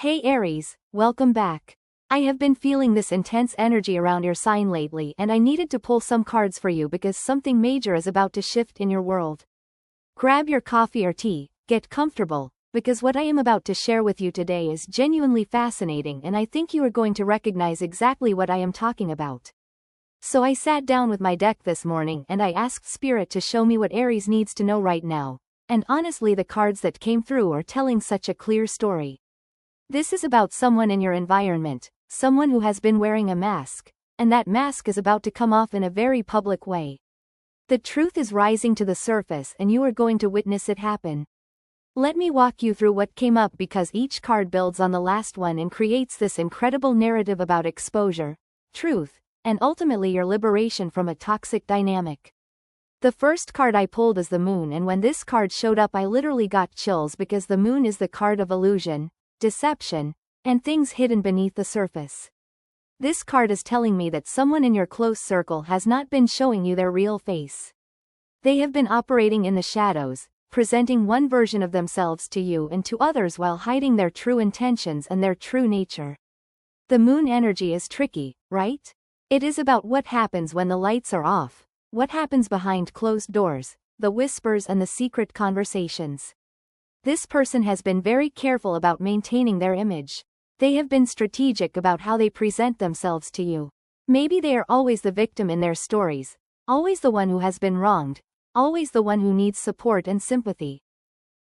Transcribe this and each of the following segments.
Hey Aries, welcome back. I have been feeling this intense energy around your sign lately and I needed to pull some cards for you because something major is about to shift in your world. Grab your coffee or tea, get comfortable, because what I am about to share with you today is genuinely fascinating and I think you are going to recognize exactly what I am talking about. So I sat down with my deck this morning and I asked Spirit to show me what Aries needs to know right now, and honestly the cards that came through are telling such a clear story. This is about someone in your environment, someone who has been wearing a mask, and that mask is about to come off in a very public way. The truth is rising to the surface and you are going to witness it happen. Let me walk you through what came up because each card builds on the last one and creates this incredible narrative about exposure, truth, and ultimately your liberation from a toxic dynamic. The first card I pulled is the Moon, and when this card showed up I literally got chills because the Moon is the card of illusion, deception, and things hidden beneath the surface. This card is telling me that someone in your close circle has not been showing you their real face. They have been operating in the shadows, presenting one version of themselves to you and to others while hiding their true intentions and their true nature. The Moon energy is tricky, right? It is about what happens when the lights are off, what happens behind closed doors, the whispers and the secret conversations. This person has been very careful about maintaining their image. They have been strategic about how they present themselves to you. Maybe they are always the victim in their stories, always the one who has been wronged, always the one who needs support and sympathy.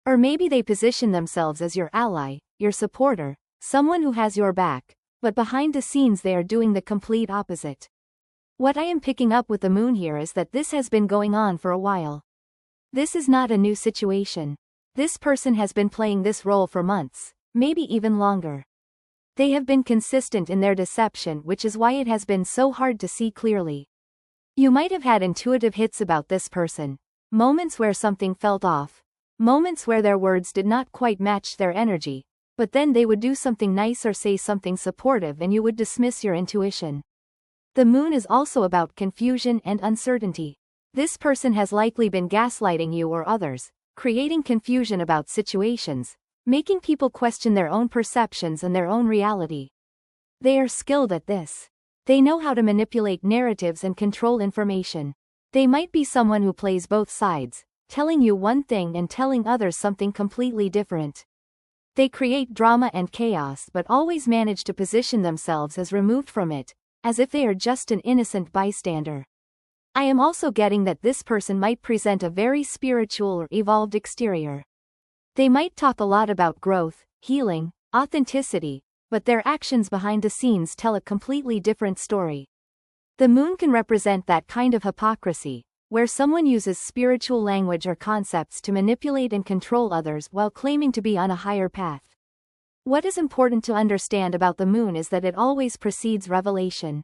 Or maybe they position themselves as your ally, your supporter, someone who has your back, but behind the scenes they are doing the complete opposite. What I am picking up with the Moon here is that this has been going on for a while. This is not a new situation. This person has been playing this role for months, maybe even longer. They have been consistent in their deception, which is why it has been so hard to see clearly. You might have had intuitive hits about this person, moments where something felt off, moments where their words did not quite match their energy, but then they would do something nice or say something supportive and you would dismiss your intuition. The Moon is also about confusion and uncertainty. This person has likely been gaslighting you or others, creating confusion about situations, making people question their own perceptions and their own reality. They are skilled at this. They know how to manipulate narratives and control information. They might be someone who plays both sides, telling you one thing and telling others something completely different. They create drama and chaos but always manage to position themselves as removed from it, as if they are just an innocent bystander. I am also getting that this person might present a very spiritual or evolved exterior. They might talk a lot about growth, healing, authenticity, but their actions behind the scenes tell a completely different story. The Moon can represent that kind of hypocrisy, where someone uses spiritual language or concepts to manipulate and control others while claiming to be on a higher path. What is important to understand about the Moon is that it always precedes revelation.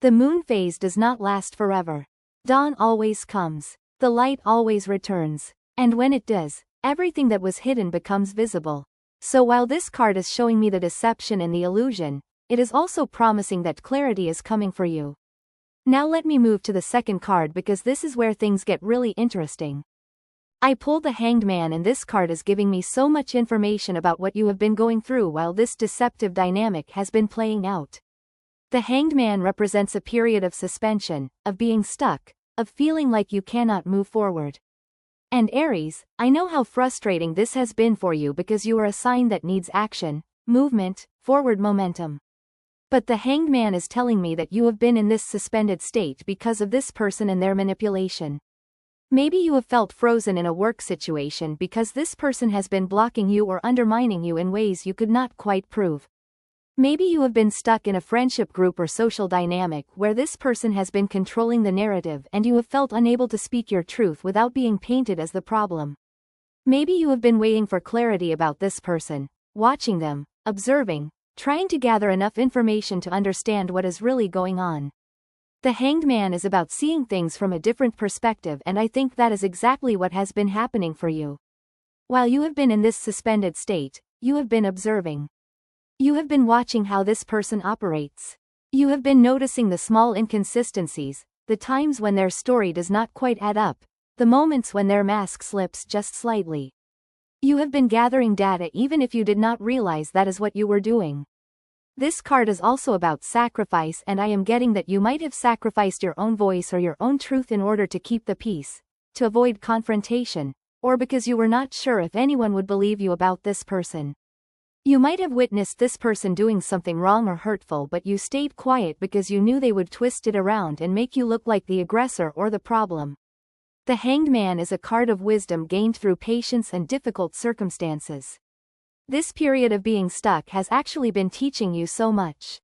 The Moon phase does not last forever. Dawn always comes. The light always returns. And when it does, everything that was hidden becomes visible. So while this card is showing me the deception and the illusion, it is also promising that clarity is coming for you. Now let me move to the second card because this is where things get really interesting. I pulled the Hanged Man and this card is giving me so much information about what you have been going through while this deceptive dynamic has been playing out. The Hanged Man represents a period of suspension, of being stuck, of feeling like you cannot move forward. And Aries, I know how frustrating this has been for you because you are a sign that needs action, movement, forward momentum. But the Hanged Man is telling me that you have been in this suspended state because of this person and their manipulation. Maybe you have felt frozen in a work situation because this person has been blocking you or undermining you in ways you could not quite prove. Maybe you have been stuck in a friendship group or social dynamic where this person has been controlling the narrative and you have felt unable to speak your truth without being painted as the problem. Maybe you have been waiting for clarity about this person, watching them, observing, trying to gather enough information to understand what is really going on. The Hanged Man is about seeing things from a different perspective, and I think that is exactly what has been happening for you. While you have been in this suspended state, you have been observing. You have been watching how this person operates. You have been noticing the small inconsistencies, the times when their story does not quite add up, the moments when their mask slips just slightly. You have been gathering data even if you did not realize that is what you were doing. This card is also about sacrifice, and I am getting that you might have sacrificed your own voice or your own truth in order to keep the peace, to avoid confrontation, or because you were not sure if anyone would believe you about this person. You might have witnessed this person doing something wrong or hurtful, but you stayed quiet because you knew they would twist it around and make you look like the aggressor or the problem. The Hanged Man is a card of wisdom gained through patience and difficult circumstances. This period of being stuck has actually been teaching you so much.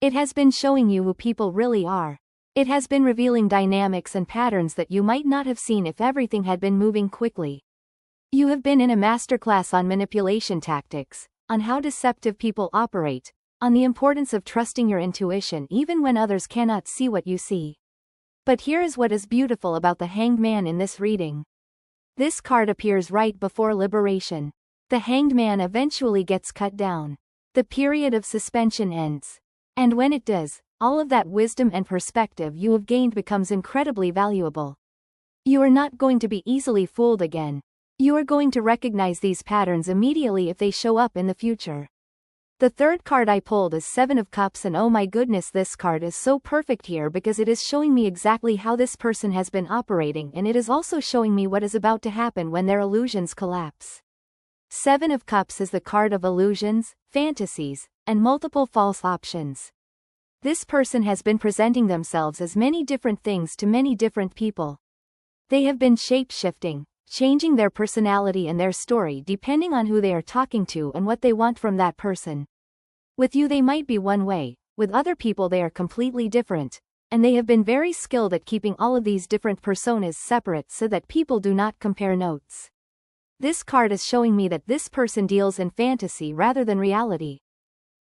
It has been showing you who people really are. It has been revealing dynamics and patterns that you might not have seen if everything had been moving quickly. You have been in a masterclass on manipulation tactics, on how deceptive people operate, on the importance of trusting your intuition even when others cannot see what you see. But here is what is beautiful about the Hanged Man in this reading. This card appears right before liberation. The Hanged Man eventually gets cut down. The period of suspension ends. And when it does, all of that wisdom and perspective you have gained becomes incredibly valuable. You are not going to be easily fooled again. You are going to recognize these patterns immediately if they show up in the future. The third card I pulled is Seven of Cups, and oh my goodness, this card is so perfect here because it is showing me exactly how this person has been operating, and it is also showing me what is about to happen when their illusions collapse. Seven of Cups is the card of illusions, fantasies, and multiple false options. This person has been presenting themselves as many different things to many different people. They have been shape-shifting, changing their personality and their story depending on who they are talking to and what they want from that person. With you they might be one way, with other people they are completely different, and they have been very skilled at keeping all of these different personas separate so that people do not compare notes. This card is showing me that this person deals in fantasy rather than reality.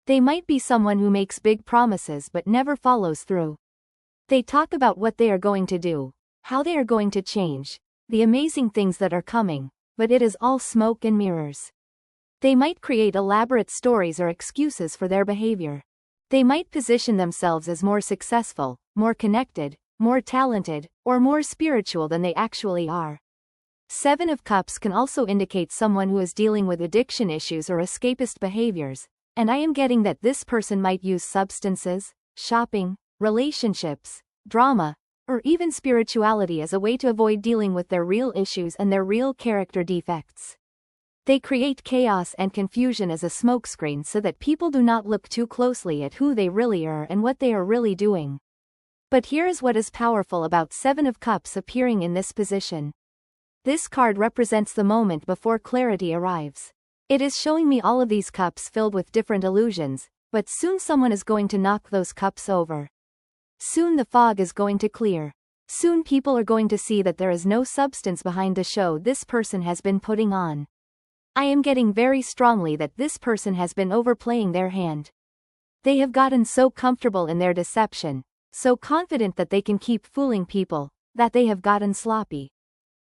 They might be someone who makes big promises but never follows through. They talk about what they are going to do, how they are going to change, the amazing things that are coming, but it is all smoke and mirrors. They might create elaborate stories or excuses for their behavior. They might position themselves as more successful, more connected, more talented, or more spiritual than they actually are. Seven of Cups can also indicate someone who is dealing with addiction issues or escapist behaviors, and I am getting that this person might use substances, shopping, relationships, drama, or even spirituality as a way to avoid dealing with their real issues and their real character defects. They create chaos and confusion as a smokescreen so that people do not look too closely at who they really are and what they are really doing. But here is what is powerful about Seven of Cups appearing in this position. This card represents the moment before clarity arrives. It is showing me all of these cups filled with different illusions, but soon someone is going to knock those cups over. Soon the fog is going to clear. Soon people are going to see that there is no substance behind the show this person has been putting on. I am getting very strongly that this person has been overplaying their hand. They have gotten so comfortable in their deception, so confident that they can keep fooling people, that they have gotten sloppy.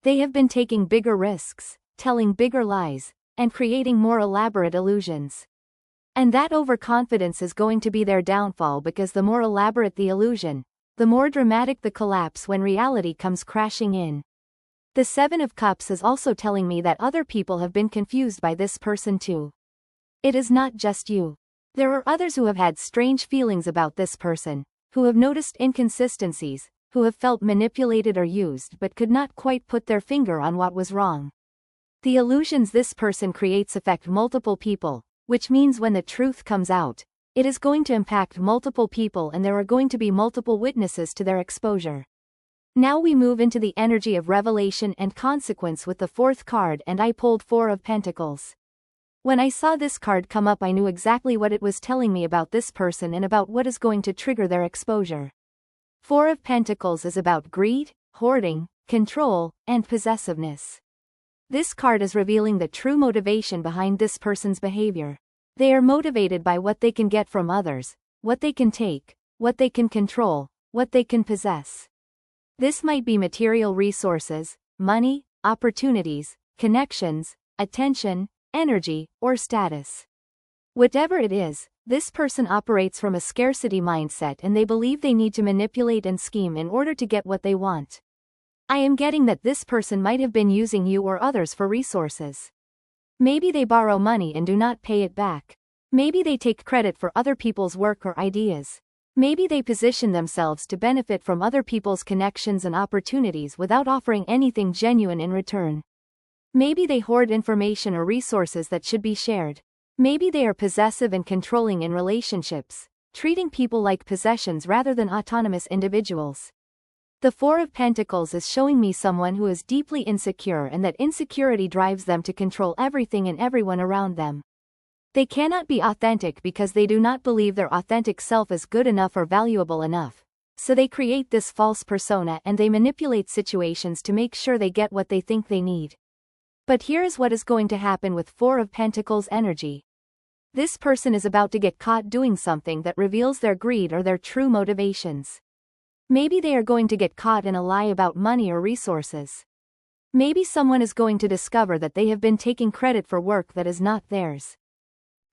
They have been taking bigger risks, telling bigger lies, and creating more elaborate illusions. And that overconfidence is going to be their downfall, because the more elaborate the illusion, the more dramatic the collapse when reality comes crashing in. The Seven of Cups is also telling me that other people have been confused by this person too. It is not just you. There are others who have had strange feelings about this person, who have noticed inconsistencies, who have felt manipulated or used but could not quite put their finger on what was wrong. The illusions this person creates affect multiple people, which means when the truth comes out, it is going to impact multiple people and there are going to be multiple witnesses to their exposure. Now we move into the energy of revelation and consequence with the fourth card, and I pulled Four of Pentacles. When I saw this card come up, I knew exactly what it was telling me about this person and about what is going to trigger their exposure. Four of Pentacles is about greed, hoarding, control, and possessiveness. This card is revealing the true motivation behind this person's behavior. They are motivated by what they can get from others, what they can take, what they can control, what they can possess. This might be material resources, money, opportunities, connections, attention, energy, or status. Whatever it is, this person operates from a scarcity mindset and they believe they need to manipulate and scheme in order to get what they want. I am getting that this person might have been using you or others for resources. Maybe they borrow money and do not pay it back. Maybe they take credit for other people's work or ideas. Maybe they position themselves to benefit from other people's connections and opportunities without offering anything genuine in return. Maybe they hoard information or resources that should be shared. Maybe they are possessive and controlling in relationships, treating people like possessions rather than autonomous individuals. The Four of Pentacles is showing me someone who is deeply insecure and that insecurity drives them to control everything and everyone around them. They cannot be authentic because they do not believe their authentic self is good enough or valuable enough. So they create this false persona and they manipulate situations to make sure they get what they think they need. But here is what is going to happen with Four of Pentacles energy. This person is about to get caught doing something that reveals their greed or their true motivations. Maybe they are going to get caught in a lie about money or resources. Maybe someone is going to discover that they have been taking credit for work that is not theirs.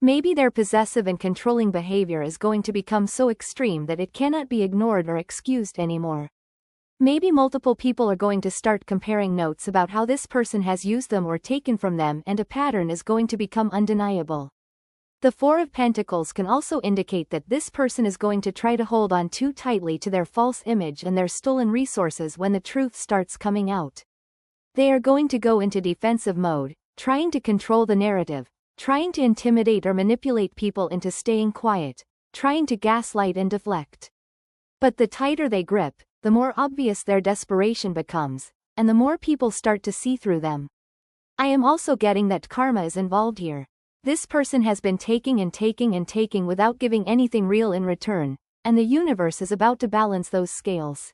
Maybe their possessive and controlling behavior is going to become so extreme that it cannot be ignored or excused anymore. Maybe multiple people are going to start comparing notes about how this person has used them or taken from them, and a pattern is going to become undeniable. The Four of Pentacles can also indicate that this person is going to try to hold on too tightly to their false image and their stolen resources when the truth starts coming out. They are going to go into defensive mode, trying to control the narrative, trying to intimidate or manipulate people into staying quiet, trying to gaslight and deflect. But the tighter they grip, the more obvious their desperation becomes, and the more people start to see through them. I am also getting that karma is involved here. This person has been taking and taking and taking without giving anything real in return, and the universe is about to balance those scales.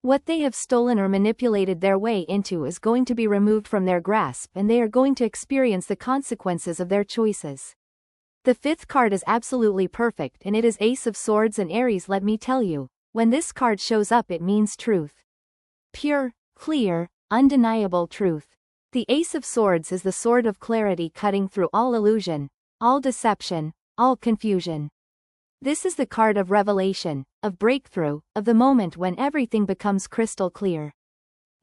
What they have stolen or manipulated their way into is going to be removed from their grasp, and they are going to experience the consequences of their choices. The fifth card is absolutely perfect, and it is Ace of Swords and Aries. Let me tell you, when this card shows up, it means truth. Pure, clear, undeniable truth. The Ace of Swords is the sword of clarity, cutting through all illusion, all deception, all confusion. This is the card of revelation, of breakthrough, of the moment when everything becomes crystal clear.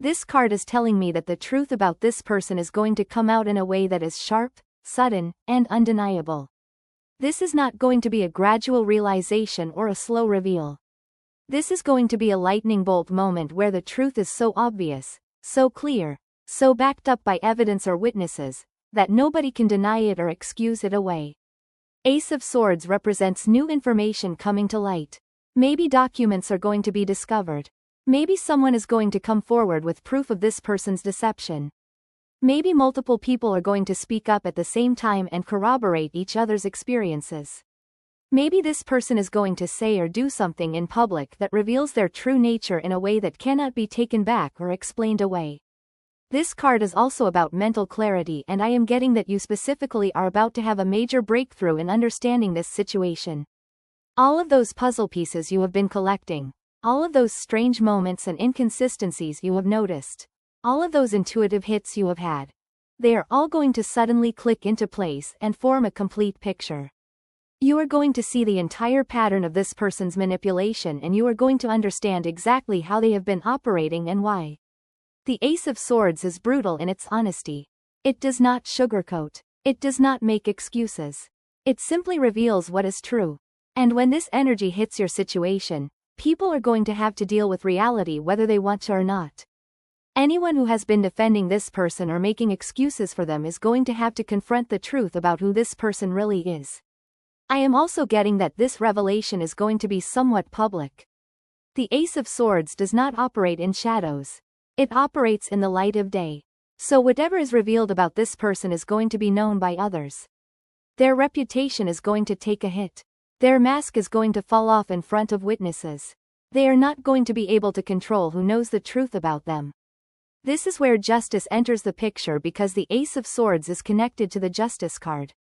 This card is telling me that the truth about this person is going to come out in a way that is sharp, sudden, and undeniable. This is not going to be a gradual realization or a slow reveal. This is going to be a lightning bolt moment where the truth is so obvious, so clear, so backed up by evidence or witnesses, that nobody can deny it or excuse it away. Ace of Swords represents new information coming to light. Maybe documents are going to be discovered. Maybe someone is going to come forward with proof of this person's deception. Maybe multiple people are going to speak up at the same time and corroborate each other's experiences. Maybe this person is going to say or do something in public that reveals their true nature in a way that cannot be taken back or explained away. This card is also about mental clarity, and I am getting that you specifically are about to have a major breakthrough in understanding this situation. All of those puzzle pieces you have been collecting, all of those strange moments and inconsistencies you have noticed, all of those intuitive hits you have had, they are all going to suddenly click into place and form a complete picture. You are going to see the entire pattern of this person's manipulation, and you are going to understand exactly how they have been operating and why. The Ace of Swords is brutal in its honesty. It does not sugarcoat. It does not make excuses. It simply reveals what is true. And when this energy hits your situation, people are going to have to deal with reality whether they want to or not. Anyone who has been defending this person or making excuses for them is going to have to confront the truth about who this person really is. I am also getting that this revelation is going to be somewhat public. The Ace of Swords does not operate in shadows. It operates in the light of day. So whatever is revealed about this person is going to be known by others. Their reputation is going to take a hit. Their mask is going to fall off in front of witnesses. They are not going to be able to control who knows the truth about them. This is where justice enters the picture, because the Ace of Swords is connected to the Justice card.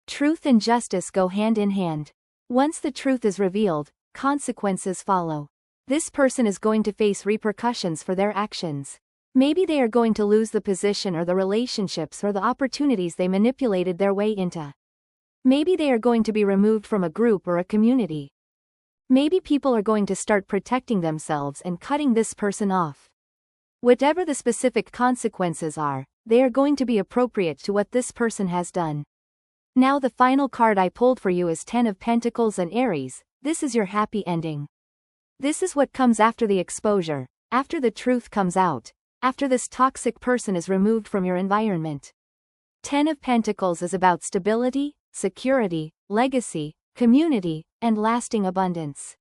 Truth and justice go hand in hand. Once the truth is revealed, consequences follow. This person is going to face repercussions for their actions. Maybe they are going to lose the position or the relationships or the opportunities they manipulated their way into. Maybe they are going to be removed from a group or a community. Maybe people are going to start protecting themselves and cutting this person off. Whatever the specific consequences are, they are going to be appropriate to what this person has done. Now the final card I pulled for you is Ten of Pentacles and Aries. This is your happy ending. This is what comes after the exposure, after the truth comes out, after this toxic person is removed from your environment. Ten of Pentacles is about stability, security, legacy, community, and lasting abundance.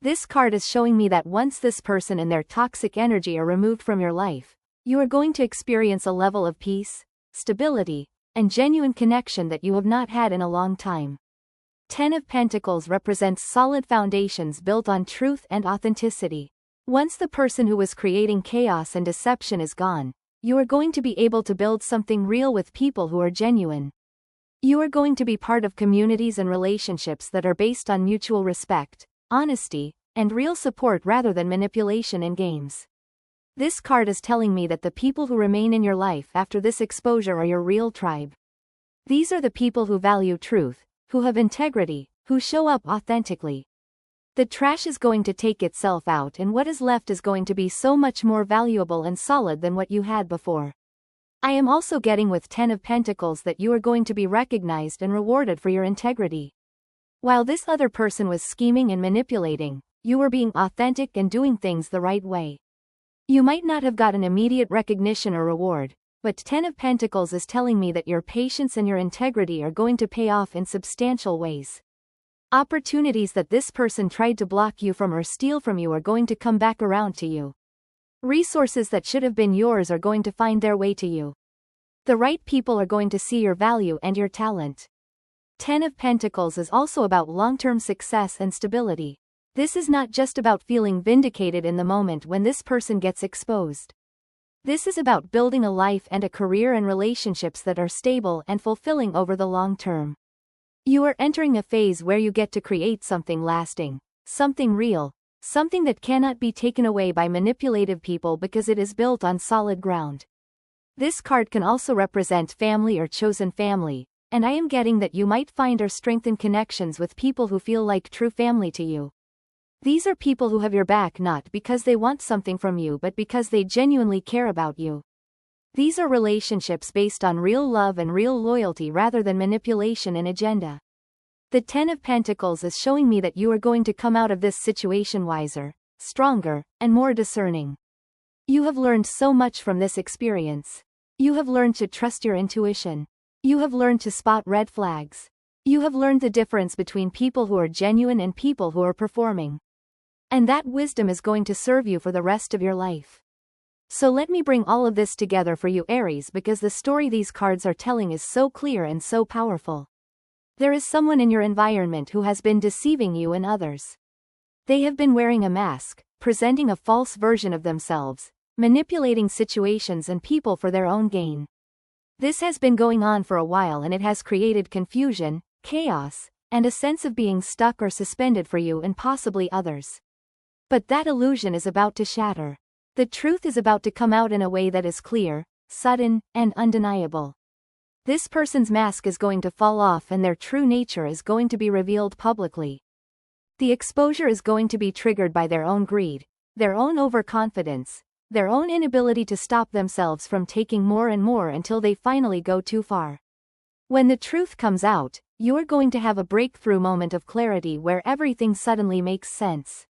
This card is showing me that once this person and their toxic energy are removed from your life, you are going to experience a level of peace, stability, and genuine connection that you have not had in a long time. Ten of Pentacles represents solid foundations built on truth and authenticity. Once the person who was creating chaos and deception is gone, you are going to be able to build something real with people who are genuine. You are going to be part of communities and relationships that are based on mutual respect, honesty, and real support rather than manipulation and games. This card is telling me that the people who remain in your life after this exposure are your real tribe. These are the people who value truth, who have integrity, who show up authentically. The trash is going to take itself out and what is left is going to be so much more valuable and solid than what you had before. I am also getting with Ten of Pentacles that you are going to be recognized and rewarded for your integrity. While this other person was scheming and manipulating, you were being authentic and doing things the right way. You might not have gotten immediate recognition or reward, but Ten of Pentacles is telling me that your patience and your integrity are going to pay off in substantial ways. Opportunities that this person tried to block you from or steal from you are going to come back around to you. Resources that should have been yours are going to find their way to you. The right people are going to see your value and your talent. Ten of Pentacles is also about long-term success and stability. This is not just about feeling vindicated in the moment when this person gets exposed. This is about building a life and a career and relationships that are stable and fulfilling over the long term. You are entering a phase where you get to create something lasting, something real, something that cannot be taken away by manipulative people because it is built on solid ground. This card can also represent family or chosen family, and I am getting that you might find or strengthen connections with people who feel like true family to you. These are people who have your back not because they want something from you but because they genuinely care about you. These are relationships based on real love and real loyalty rather than manipulation and agenda. The Ten of Pentacles is showing me that you are going to come out of this situation wiser, stronger, and more discerning. You have learned so much from this experience. You have learned to trust your intuition. You have learned to spot red flags. You have learned the difference between people who are genuine and people who are performing. And that wisdom is going to serve you for the rest of your life. So let me bring all of this together for you, Aries, because the story these cards are telling is so clear and so powerful. There is someone in your environment who has been deceiving you and others. They have been wearing a mask, presenting a false version of themselves, manipulating situations and people for their own gain. This has been going on for a while and it has created confusion, chaos, and a sense of being stuck or suspended for you and possibly others. But that illusion is about to shatter. The truth is about to come out in a way that is clear, sudden, and undeniable. This person's mask is going to fall off and their true nature is going to be revealed publicly. The exposure is going to be triggered by their own greed, their own overconfidence, their own inability to stop themselves from taking more and more until they finally go too far. When the truth comes out, you are going to have a breakthrough moment of clarity where everything suddenly makes sense.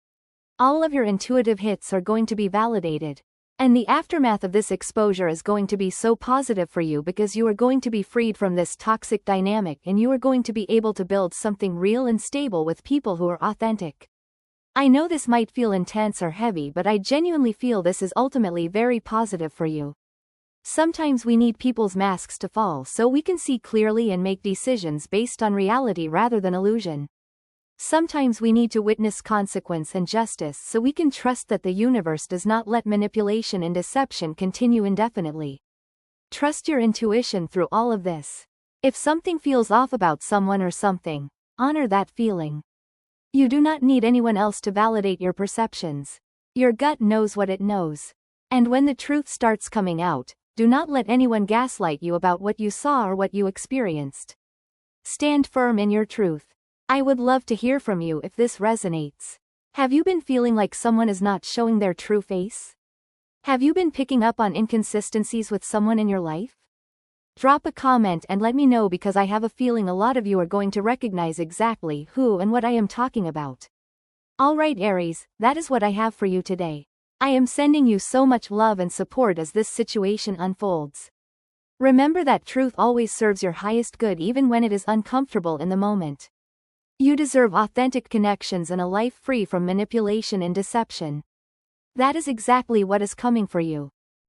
All of your intuitive hits are going to be validated. And the aftermath of this exposure is going to be so positive for you because you are going to be freed from this toxic dynamic and you are going to be able to build something real and stable with people who are authentic. I know this might feel intense or heavy, but I genuinely feel this is ultimately very positive for you. Sometimes we need people's masks to fall so we can see clearly and make decisions based on reality rather than illusion. Sometimes we need to witness consequence and justice so we can trust that the universe does not let manipulation and deception continue indefinitely. Trust your intuition through all of this. If something feels off about someone or something, honor that feeling. You do not need anyone else to validate your perceptions. Your gut knows what it knows. And when the truth starts coming out, do not let anyone gaslight you about what you saw or what you experienced. Stand firm in your truth. I would love to hear from you if this resonates. Have you been feeling like someone is not showing their true face? Have you been picking up on inconsistencies with someone in your life? Drop a comment and let me know, because I have a feeling a lot of you are going to recognize exactly who and what I am talking about. Alright Aries, that is what I have for you today. I am sending you so much love and support as this situation unfolds. Remember that truth always serves your highest good, even when it is uncomfortable in the moment. You deserve authentic connections and a life free from manipulation and deception. That is exactly what is coming for you.